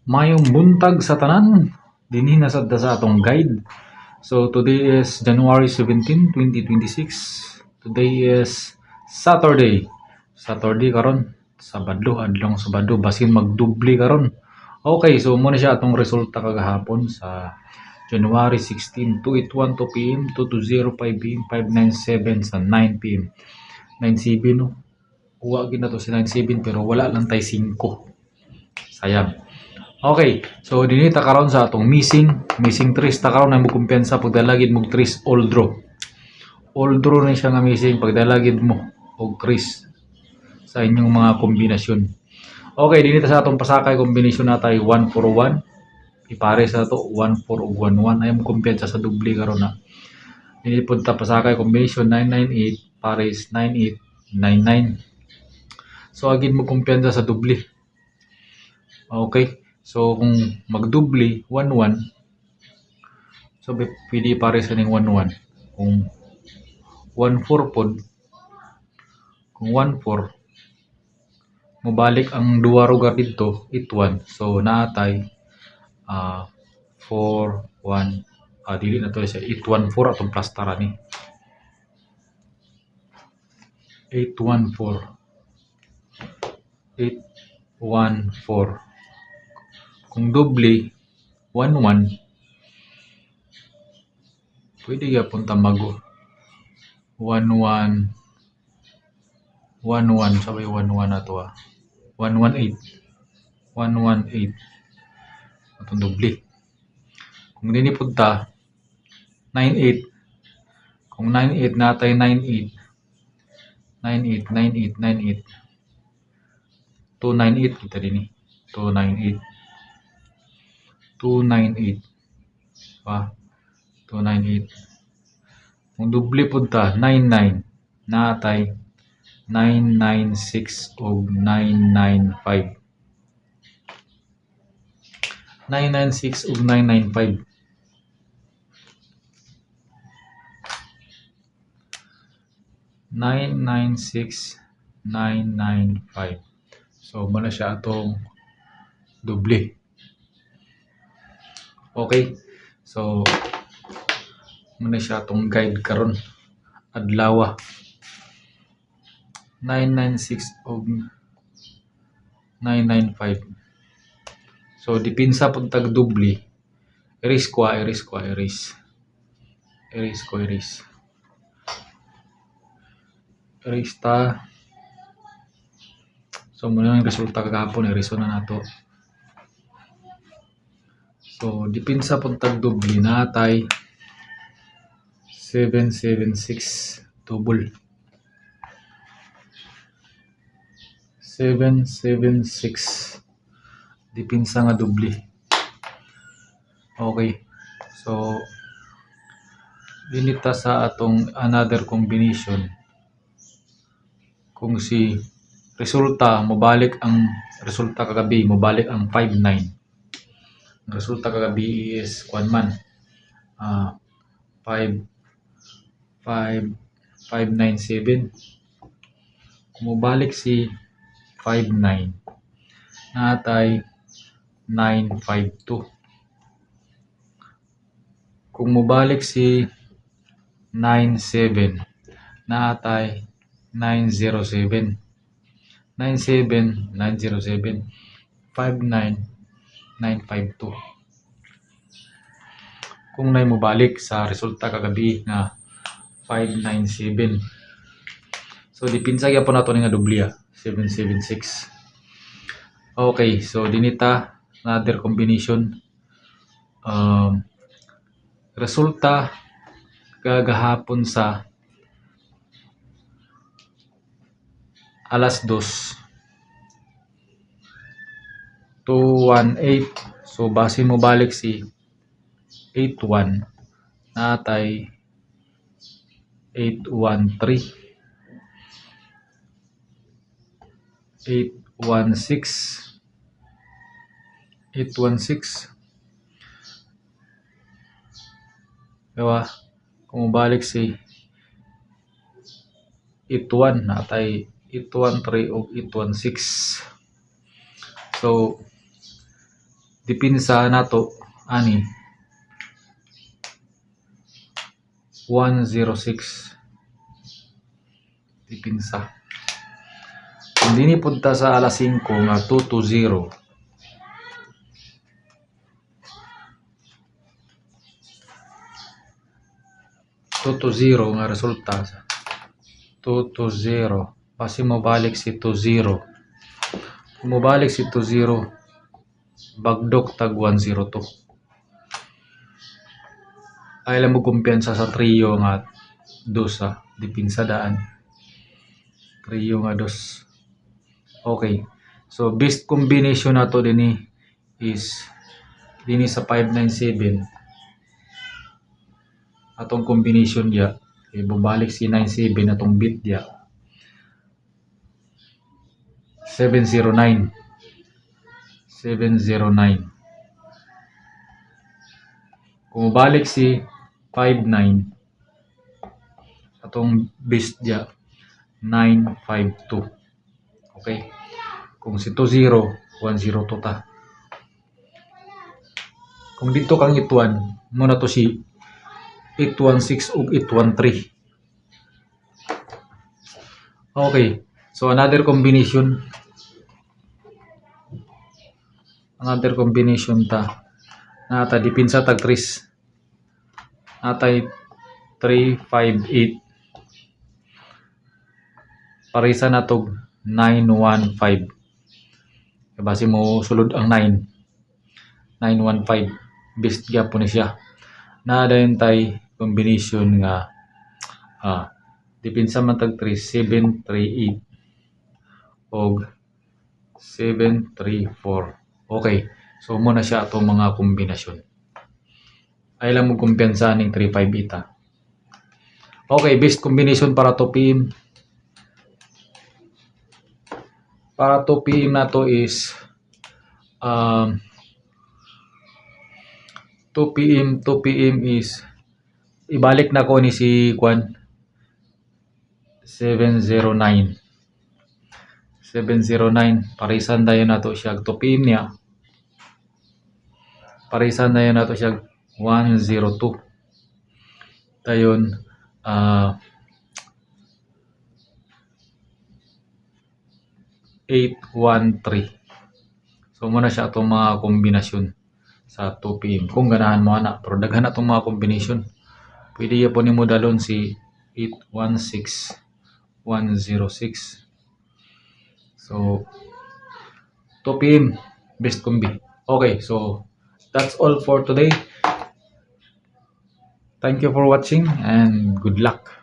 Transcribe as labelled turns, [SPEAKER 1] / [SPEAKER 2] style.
[SPEAKER 1] Mayong buntag sa tanan, dinhi na sad sa atong guide. So today is January 17, 2026. Today is Saturday. Saturday karon, Sabado, adlong Sabado basin magdubli karon. Okay, so muna siya atong resulta kagahapon sa January 16, 2:12 PM, 22:05 PM, 5:97 sa 9 PM. 9:07 no. Uwa gid na to si 9:07 pero wala lang tay 5. Sayang. Okay, so dinita karon sa atong missing trees ta karon na mo kumpiyansa pagdalagid mo trees all draw. All draw na siya nga missing pagdalagid mo og trees sa inyong mga kombinasyon. Okay, dinita sa atong pasakay kombinasyon natay 141. Ipare sa to 14 ug 11 ay mo kumpiyansa sa doble karon na. Dili pud ta pasakay kombinasyon 998 pares 9899. So agid mo kumpiyansa sa doble. Okay. So kung magdubli 11, so pwede pare sa ning 11. Kung 14 pod, kung 14 mobalik ang duha lugar didto 81. So naatay 4 1 dili na to siya 814 atong plastara ni. 814 814. Kung doble 11 pwede gyapon ta mag 11 11 sabay 11 na to 118 118 atong doble. Kung dini pud ta 98, kung 98 natay 98 98 98 98 298 kita dinhi 298 298 pa 298. Kung doble pud ta 99 natay 996 ug 995 996 ug 995 996 995. So muna siya atong doble. Okay, so muna siya atong guide karon adlaw 996 ug 995. So dipinsa pud tag doble. Iris ko. Iris ta. So muna ang resulta kagahapon iriso na nato. So dipinsa pud tag doble natay 776 double. 776 dipinsa nga doble. Okay. So dinita sa atong another combination. Kung si resulta mobalik ang resulta kagabi mobalik ang 59. Ang resulta kagabi is kuan man 5 5 597. Kung mobalik si 59 natay 952. Kung mobalik si 97 natay 907 97 907 59 952. Kung nay mobalik sa resulta kagabi nga 597. So dipinsa gyapon nato ni nga doble 776. Okay, so dinita another combination. Resulta kagahapon sa alas 2 218. So base mo balik si 81 natay 813 816 816. Diba? Kung balik si 81 natay 813 o 816. So dipinsa nato ani 106 dipinsa. Kung dini punta sa alas 5 nga 220 nga resulta 220 basi mo balik si 20. Kung mobalik si 20 bagdok tag 102. Ay lang mo kumpiyansa sa trio nga dos dipinsa daan. Trio nga dos. Okay. So best combination nato dinhi is dinhi sa 597. Atong combination dia ibabalik si 97 atong bit dia 709 kung balik si 59 atong best dia 952. Okay, kung si 20 102 ta. Kung dito kang ituan mo na to si 816 ug 813. Okay, so another combination ta nata dipinsa tag 3 natay 358 parisa natog 915 base mo sulod ang 915 best gyapon ni siya. Na dayon tay combination nga dipinsa man tag 3 738 og 734. Okay, so mo na siya atong mga kombinasyon. Ay lang mo kumpiyansa ning 358 Okay, best combination para to PM. Para to PM na to is 2 PM is ibalik na ko ni si Kwan 709 parisan dayon nato siya 2 PM niya parisan dayon nato siya 102 dayon 813. So muna siya atong mga kombinasyon sa 2 PM kung ganahan mo ana, pero daghan atong mga kombinasyon. Pwede yapon nimo dalon si 816 106. So 2 PM best combi. Okay, so that's all for today. Thank you for watching and good luck.